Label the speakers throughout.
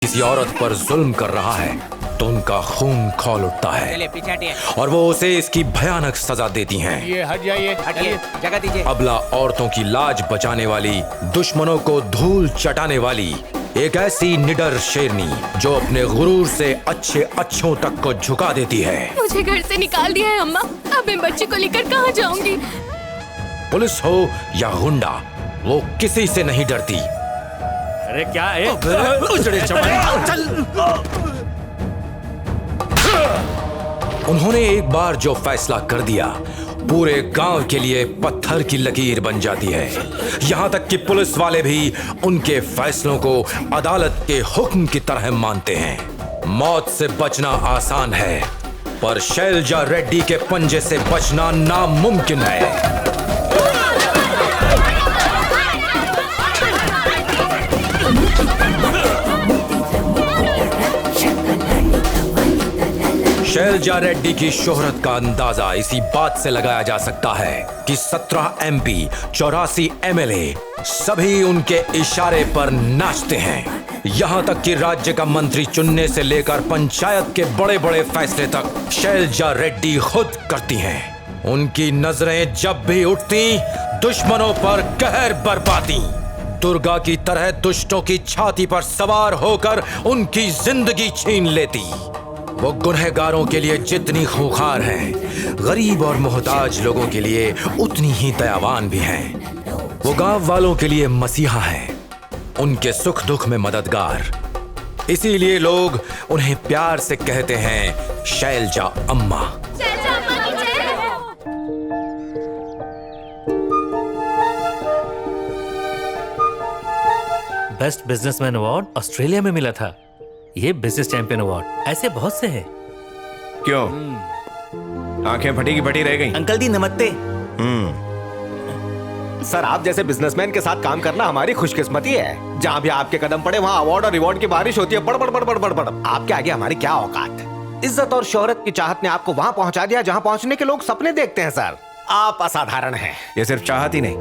Speaker 1: किसी औरत पर जुल्म कर रहा है तो उनका खून खौल उठता है और वो उसे इसकी भयानक सजा देती हैं।
Speaker 2: ये हट जाइए, हटिए,
Speaker 3: जगह दीजिए।
Speaker 1: अबला औरतों की लाज बचाने वाली, दुश्मनों को धूल चटाने वाली एक ऐसी निडर शेरनी जो अपने गुरूर से अच्छे अच्छों तक को झुका देती है।
Speaker 4: मुझे घर से निकाल दिया है अम्मा। अब मैं बच्चे को लेकर कहाँ जाऊंगी?
Speaker 1: पुलिस हो या गुंडा, वो किसी से नहीं डरती।
Speaker 2: अरे क्या है?
Speaker 1: उन्होंने एक बार जो फैसला कर दिया, पूरे गांव के लिए पत्थर की लकीर बन जाती है। यहाँ तक कि पुलिस वाले भी उनके फैसलों को अदालत के हुक्म की तरह मानते हैं। मौत से बचना आसान है, पर शैलजा रेड्डी के पंजे से बचना नामुमकिन है। शैलजा रेड्डी की शोहरत का अंदाजा इसी बात से लगाया जा सकता है कि 17 MP, 84 MLA सभी उनके इशारे पर नाचते हैं। यहाँ तक कि राज्य का मंत्री चुनने से लेकर पंचायत के बड़े बड़े फैसले तक शैलजा रेड्डी खुद करती हैं। उनकी नजरें जब भी उठती, दुश्मनों पर कहर बरपाती। दुर्गा की तरह दुष्टों की छाती पर सवार होकर उनकी जिंदगी छीन लेती। वो गुनहगारों के लिए जितनी खूंखार हैं, गरीब और मोहताज लोगों के लिए उतनी ही दयावान भी हैं। वो गांव वालों के लिए मसीहा हैं, उनके सुख दुख में मददगार। इसीलिए लोग उन्हें प्यार से कहते हैं शैलजा अम्मा।
Speaker 4: शैलजा अम्मा की जय।
Speaker 2: बेस्ट बिजनेसमैन अवार्ड ऑस्ट्रेलिया में मिला था। ये बिजनेस चैंपियन अवार्ड ऐसे बहुत से हैं।
Speaker 5: क्यों? आंखें फटी की फटी रह गई।
Speaker 3: अंकल जी नमस्ते।
Speaker 6: सर, आप जैसे बिजनेसमैन के साथ काम करना हमारी खुशकिस्मती है। जहाँ भी आपके कदम पड़े वहाँ अवार्ड और रिवॉर्ड की बारिश होती है। बड़ बड़ बड़ बड़ बड़ बड़। आपके आगे हमारी क्या औकात। इज्जत और शोहरत की चाहत ने आपको वहाँ पहुँचा दिया जहाँ पहुँचने के लोग सपने देखते हैं। सर, आप असाधारण हैं।
Speaker 5: ये सिर्फ चाहत ही नहीं,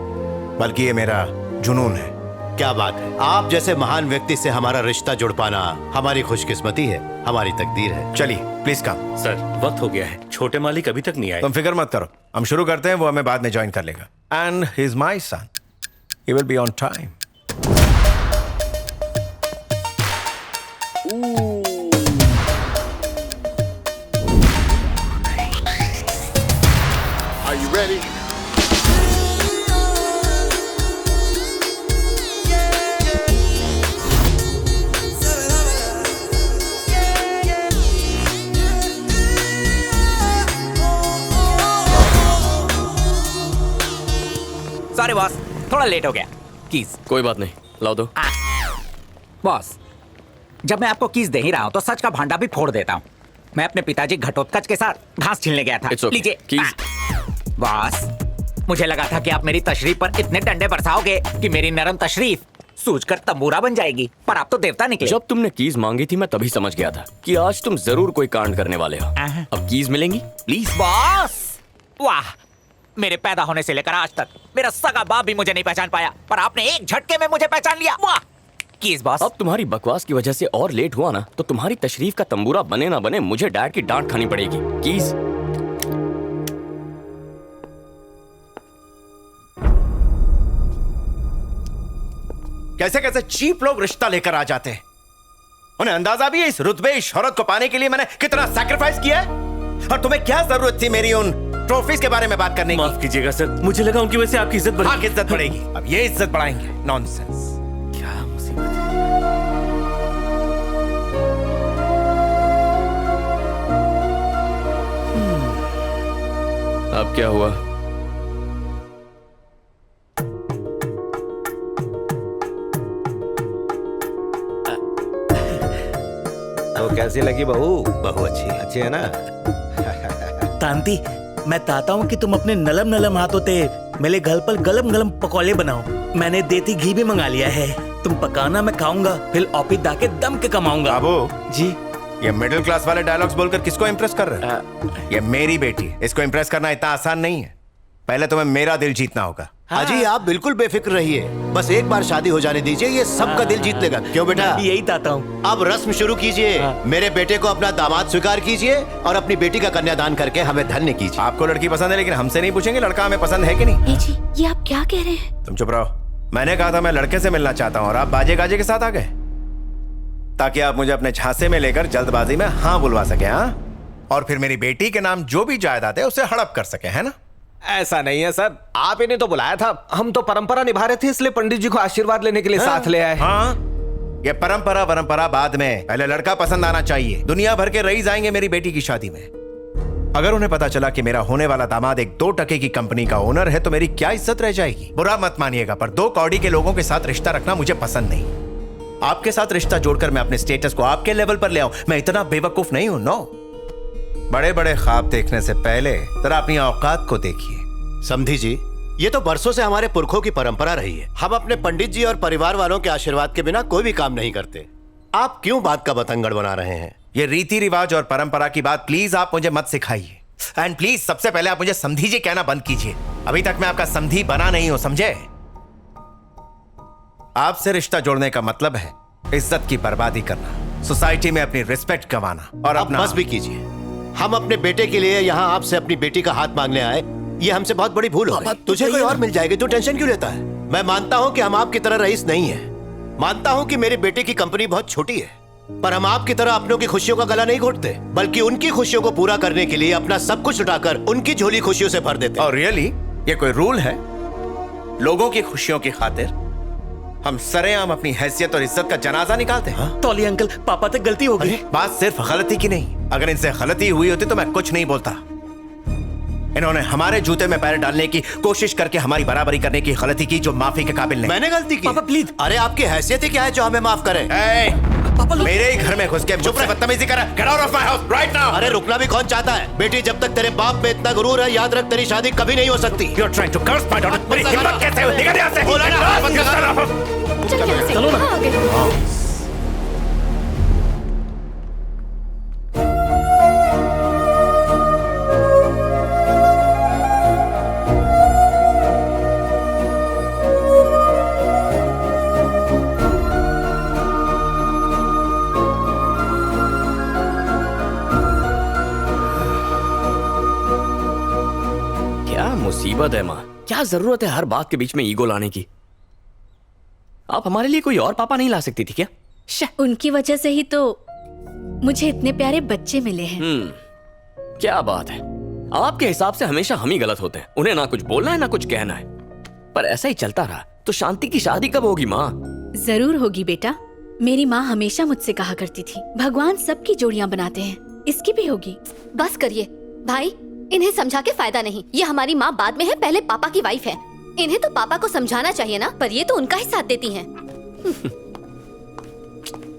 Speaker 5: बल्कि ये मेरा जुनून है।
Speaker 7: क्या बात है, आप जैसे महान व्यक्ति से हमारा रिश्ता जुड़ पाना हमारी खुशकिस्मती है, हमारी तकदीर है।
Speaker 5: चलिए प्लीज कम।
Speaker 2: सर, वक्त हो गया है। छोटे मालिक अभी तक नहीं आए।
Speaker 5: तुम फिक्र मत करो, हम शुरू करते हैं, वो हमें बाद में ज्वाइन कर लेगा। And he is my son, he will be on time.
Speaker 8: Are you ready?
Speaker 3: Sorry boss, थोड़ा लेट हो गया। कीज।
Speaker 9: कोई बात नहीं, लाओ दो।
Speaker 3: बॉस, जब मैं आपको कीज दे ही रहा हूँ तो सच का भांडा भी फोड़ देता हूँ। मैं अपने पिताजी घटोत्कच के साथ घास छीलने गया था।
Speaker 9: It's okay.
Speaker 3: लीजिए
Speaker 9: कीज।
Speaker 3: बॉस, मुझे लगा था कि आप मेरी तशरीफ पर इतने डंडे बरसाओगे कि मेरी नरम तशरीफ सूझकर तंबूरा बन जाएगी, पर आप तो देवता निकले।
Speaker 9: जब तुमने कीज मांगी थी मैं तभी समझ गया था कि आज तुम जरूर कोई कांड करने वाले हो। अब कीज मिलेंगी प्लीज।
Speaker 3: बॉस, वाह, मेरे पैदा होने से लेकर आज तक मेरा सगा बाप भी मुझे नहीं पहचान पाया, पर आपने एक झटके में मुझे पहचान लिया। वाह, कीज बॉस।
Speaker 9: अब तुम्हारी बकवास की वजह से और लेट हुआ ना तो तुम्हारी तशरीफ का तंबूरा बने ना बने मुझे डैड की डांट खानी पड़ेगी। कीज।
Speaker 5: कैसे कैसे चीप लोग रिश्ता लेकर आ जाते हैं। उन्हें अंदाजा भी है इस रुतबे, इस शोहरत को पाने के लिए मैंने कितना सैक्रिफाइस किया है। और तुम्हें क्या जरूरत थी मेरी उन ट्रॉफीज के बारे में बात करने की?
Speaker 2: माफ कीजिएगा सर, मुझे लगा उनकी वजह से आपकी इज्जत बढ़ेगी।
Speaker 5: हाँ, इज्जत बढ़ेगी। अब ये इज्जत बढ़ाएंगे? नॉनसेंस।
Speaker 2: क्या मुसीबत है।
Speaker 9: अब क्या हुआ?
Speaker 6: तो कैसी लगी बहू? बहू अच्छी है ना?
Speaker 10: तांती, मैं चाहता हूँ कि तुम अपने नलम नलम हाथों से मेरे घर पर गलम गलम पकौड़े बनाओ। मैंने देसी घी भी मंगा लिया है। तुम पकाना, मैं खाऊंगा, फिर ऑफिस जाके दम के कमाऊंगा।
Speaker 5: बाबू
Speaker 10: जी।
Speaker 5: ये मिडिल क्लास वाले डायलॉग्स बोलकर किसको इंप्रेस कर रहे हो? ये मेरी बेटी है, इसको इंप्रेस करना इतना आसान नहीं है। पहले तुम्हें मेरा दिल जीतना होगा।
Speaker 7: अजी आप बिल्कुल बेफिक्र रहिए, बस एक बार शादी हो जाने दीजिए, ये सबका दिल जीत लेगा। क्यों बेटा?
Speaker 10: यही चाहता हूँ।
Speaker 7: अब रस्म शुरू कीजिए। मेरे बेटे को अपना दामाद स्वीकार कीजिए और अपनी बेटी का कन्यादान करके हमें धन्य कीजिए।
Speaker 5: आपको लड़की पसंद है, लेकिन हमसे नहीं पूछेंगे लड़का हमें पसंद है कि नहीं।
Speaker 4: जी, ये आप क्या कह रहे हैं?
Speaker 5: तुम चुप रहो। मैंने कहा था मैं लड़के से मिलना चाहता हूँ और आप बाजे गाजे के साथ आ गए, ताकि आप मुझे अपने झांसे में लेकर जल्दबाजी में हाँ बुलवा सके। हाँ, और फिर मेरी बेटी के नाम जो भी जायदाद है उसे हड़प कर सके, है ना?
Speaker 6: ऐसा नहीं है सर, आप इन्हें तो बुलाया था, हम तो परंपरा निभा रहे थे, इसलिए पंडित जी को आशीर्वाद लेने के लिए साथ ले आए।
Speaker 5: हाँ, ये परंपरा बाद में, पहले लड़का पसंद आना चाहिए। दुनिया भर के रईस आएंगे मेरी बेटी की शादी में। अगर उन्हें पता चला कि मेरा होने वाला दामाद एक 2 टके की कंपनी का ओनर है तो मेरी क्या इज्जत रह जाएगी। बुरा मत मानिएगा, पर 2 कौड़ी के लोगों के साथ रिश्ता रखना मुझे पसंद नहीं। आपके साथ रिश्ता जोड़कर मैं अपने स्टेटस को आपके लेवल पर ले आऊं, मैं इतना बेवकूफ नहीं हूं। नो, बड़े बड़े ख्वाब देखने से पहले जरा अपनी औकात को देखिए।
Speaker 7: समधी जी, ये तो बरसों से हमारे पुरखों की परंपरा रही है। हम अपने पंडित जी और परिवार वालों के आशीर्वाद के बिना कोई भी काम नहीं करते। आप क्यों बात का बतंगड़ बना रहे हैं?
Speaker 5: ये रीति रिवाज और परंपरा की बात प्लीज आप मुझे मत सिखाइए। एंड प्लीज सबसे पहले आप मुझे समधी जी कहना बंद कीजिए। अभी तक मैं आपका समधी बना नहीं हूं, समझे? आपसे रिश्ता जोड़ने का मतलब है इज्जत की बर्बादी करना, सोसाइटी में अपनी रिस्पेक्ट गंवाना और अपना।
Speaker 7: बस भी कीजिए। हम अपने बेटे के लिए यहाँ आपसे अपनी बेटी का हाथ मांगने आए, ये हमसे बहुत बड़ी भूल हो गई। तुझे कोई और मिल जाएगी, तू टेंशन क्यों लेता है? मैं मानता हूँ कि हम आपकी तरह रईस नहीं है, मानता हूँ कि मेरे बेटे की कंपनी बहुत छोटी है, पर हम आपकी तरह अपनों की खुशियों का गला नहीं घोटते, बल्कि उनकी खुशियों को पूरा करने के लिए अपना सब कुछ लुटाकर उनकी झोली खुशियों से भर देते।
Speaker 5: और रियली ये कोई रूल है? लोगों की खुशियों की खातिर हम सरेआम अपनी हैसियत और इज्जत का जनाजा निकालते हैं।
Speaker 10: तौली अंकल, पापा से गलती हो गई।
Speaker 5: बात सिर्फ गलती की नहीं, अगर इनसे गलती हुई होती तो मैं कुछ नहीं बोलता। इन्होंने हमारे जूते में पैर डालने की कोशिश करके हमारी बराबरी करने की गलती की जो माफी के काबिल नहीं।
Speaker 7: मैंने गलती की?
Speaker 10: पापा प्लीज।
Speaker 7: अरे आपकी हैसियत ही क्या है जो हमें माफ करे?
Speaker 5: पापा मेरे ही घर में घुस के मुझसे बदतमीजी कर रहा है। Get out of my house right now.
Speaker 7: अरे रुकना भी कौन चाहता है? बेटी, जब तक तेरे बाप में इतना गुरूर है, याद रख तेरी शादी कभी नहीं हो सकती।
Speaker 5: You are trying to curse my daughter. मेरी हिम्मत कैसे हुई? निकल यहां से।
Speaker 4: चलो ना, आ गए।
Speaker 9: मुसीबत है माँ, क्या जरूरत है हर बात के बीच में ईगो लाने की? आप हमारे लिए कोई और पापा नहीं ला सकती थी क्या?
Speaker 4: उनकी वजह से ही तो मुझे इतने प्यारे बच्चे मिले हैं।
Speaker 9: क्या बात है, आपके हिसाब से हमेशा हम ही गलत होते हैं। उन्हें ना कुछ बोलना है ना कुछ कहना है, पर ऐसा ही चलता रहा तो शांति की शादी कब होगी माँ?
Speaker 4: जरूर होगी बेटा। मेरी माँ हमेशा मुझसे कहा करती थी, भगवान सबकी जोड़ियां बनाते हैं, इसकी भी होगी।
Speaker 8: बस करिए भाई, इन्हें समझा के फायदा नहीं। ये हमारी माँ बाद में है, पहले पापा की वाइफ है। इन्हें तो पापा को समझाना चाहिए ना, पर ये तो उनका ही साथ देती हैं।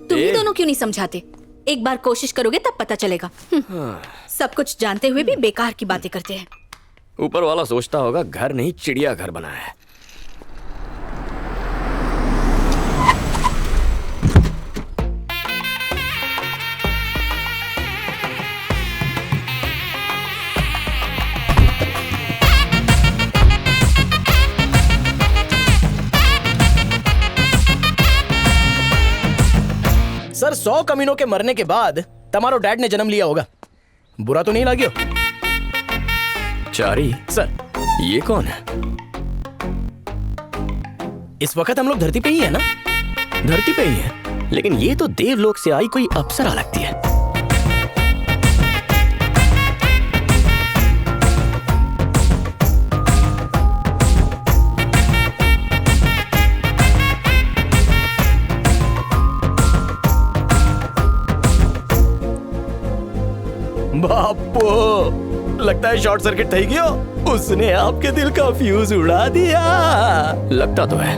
Speaker 4: तुम ही दोनों क्यों नहीं समझाते? एक बार कोशिश करोगे तब पता चलेगा। सब कुछ जानते हुए भी बेकार की बातें करते हैं।
Speaker 9: ऊपर वाला सोचता होगा घर नहीं चिड़िया घर बनाया है।
Speaker 11: सर 100 कमीनों के मरने के बाद तुम्हारो डैड ने जन्म लिया होगा, बुरा तो नहीं लगियो?
Speaker 9: चारी
Speaker 11: सर,
Speaker 9: ये कौन है?
Speaker 11: इस वक्त हम लोग धरती पे ही है ना?
Speaker 9: धरती पे ही है, लेकिन ये तो देवलोक से आई कोई अप्सरा लगती है।
Speaker 11: बापो, लगता है शॉर्ट सर्किट थई गयो। उसने आपके दिल का फ्यूज उड़ा दिया।
Speaker 9: लगता तो है।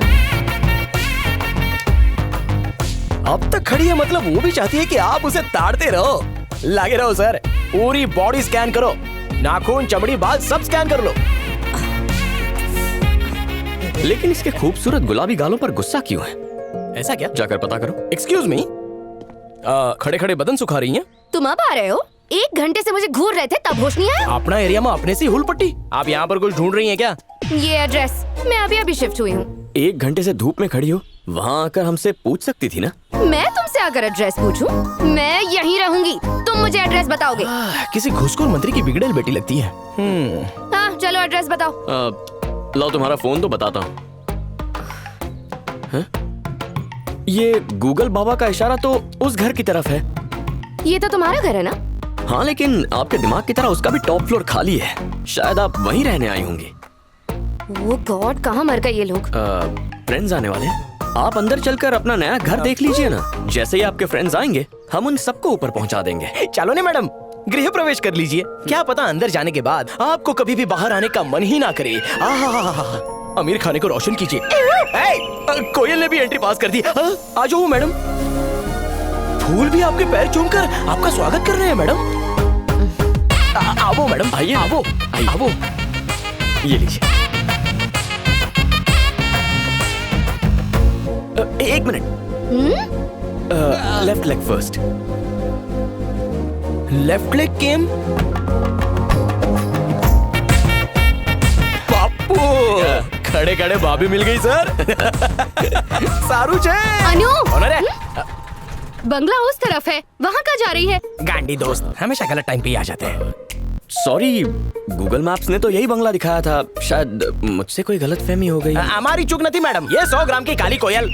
Speaker 11: अब तक खड़ी है, मतलब वो भी चाहती है कि आप उसे ताड़ते रहो। लगे रहो सर, पूरी बॉडी स्कैन करो, नाखून, चमड़ी, बाल सब स्कैन कर लो।
Speaker 9: लेकिन इसके खूबसूरत गुलाबी गालों पर गुस्सा क्यों है?
Speaker 11: ऐसा क्या?
Speaker 9: जाकर पता करो।
Speaker 11: एक्सक्यूज मी, खड़े खड़े बदन सुखा रही हैं?
Speaker 8: तुम अब आ रहे हो? 1 घंटे से मुझे घूर रहे थे, तब होश नहीं आया?
Speaker 11: अपना एरिया में अपने से हुल पट्टी। आप यहाँ पर कुछ ढूंढ रही हैं क्या?
Speaker 8: ये एड्रेस, मैं अभी अभी शिफ्ट हुई हूँ।
Speaker 9: 1 घंटे से धूप में खड़ी हो, वहाँ आकर हमसे पूछ सकती थी ना।
Speaker 8: मैं तुमसे अगर एड्रेस पूछूं, मैं यहीं रहूंगी, तुम मुझे एड्रेस बताओगे।
Speaker 11: किसी घुसखोर मंत्री की बिगड़ेल बेटी लगती है।
Speaker 8: हाँ चलो एड्रेस बताओ।
Speaker 9: लाओ तुम्हारा फोन तो बताता हूँ। हाँ? ये गूगल बाबा का इशारा तो उस घर की तरफ है।
Speaker 8: ये तो तुम्हारा घर है ना?
Speaker 9: हाँ, लेकिन आपके दिमाग की तरह उसका भी टॉप फ्लोर खाली है। शायद आप वहीं रहने आई होंगी।
Speaker 8: ओह गॉड, कहाँ मर गए ये लोग?
Speaker 9: फ्रेंड्स आने वाले हैं। आप अंदर चलकर अपना नया घर देख लीजिए ना। जैसे ही आपके फ्रेंड्स आएंगे, हम उन सबको ऊपर पहुंचा देंगे।
Speaker 11: चलो नहीं मैडम, गृह प्रवेश कर लीजिए। क्या पता अंदर जाने के बाद आपको कभी भी बाहर आने का मन ही ना करे। अमीर खाने को रोशन कीजिए। कोयल ने भी एंट्री पास कर दी। आ जाओ मैडम। फूल भी आपके पैर चूमकर आपका स्वागत कर रहे हैं मैडम। आओ मैडम,
Speaker 9: आइए,
Speaker 11: आओ आओ।
Speaker 9: ये लीजिए। 1 minute. Left leg first.
Speaker 11: Left leg came. बापू, खड़े खड़े भाभी मिल गई सर। सारू छे।
Speaker 8: अनु,
Speaker 11: ऑनर है।
Speaker 8: बंगला उस तरफ है, वहाँ कहाँ जा रही है?
Speaker 11: गांडी दोस्त हमेशा गलत टाइम पे ही आ जाते हैं।
Speaker 9: सॉरी, गूगल मैप्स ने तो यही बंगला दिखाया था। शायद मुझसे कोई गलतफहमी हो गई।
Speaker 11: हमारी चूक नहीं मैडम, ये 100 ग्राम की काली कोयल।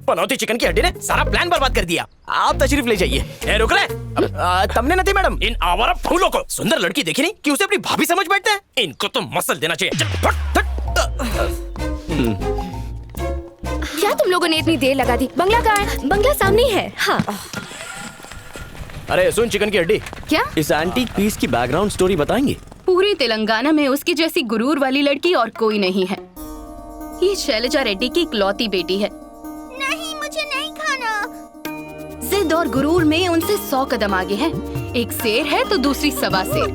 Speaker 11: पनौती चिकन की हड्डी ने सारा प्लान बर्बाद कर दिया। आप तशरीफ ले जाइए। रुक रहे तुमने नहीं मैडम, इन आवारा फूलों को सुंदर लड़की देखी नहीं कि उसे अपनी भाभी समझ बैठते हैं। इनको तो मसल देना चाहिए।
Speaker 8: क्या तुम लोगों ने इतनी देर लगा दी? बंगला कहाँ है?
Speaker 4: बंगला सामने ही है। हाँ।
Speaker 11: अरे सुन चिकन की हड्डी,
Speaker 8: क्या?
Speaker 9: इस एंटीक पीस की बैकग्राउंड स्टोरी बताएंगे?
Speaker 12: पूरे तेलंगाना में उसकी जैसी गुरूर वाली लड़की और कोई नहीं है। ये शैलजा रेड्डी की इकलौती बेटी है।
Speaker 8: नहीं, मुझे नहीं खाना।
Speaker 12: जिद और गुरूर में उनसे 100 कदम आगे है। एक शेर है तो दूसरी 1.25 शेर।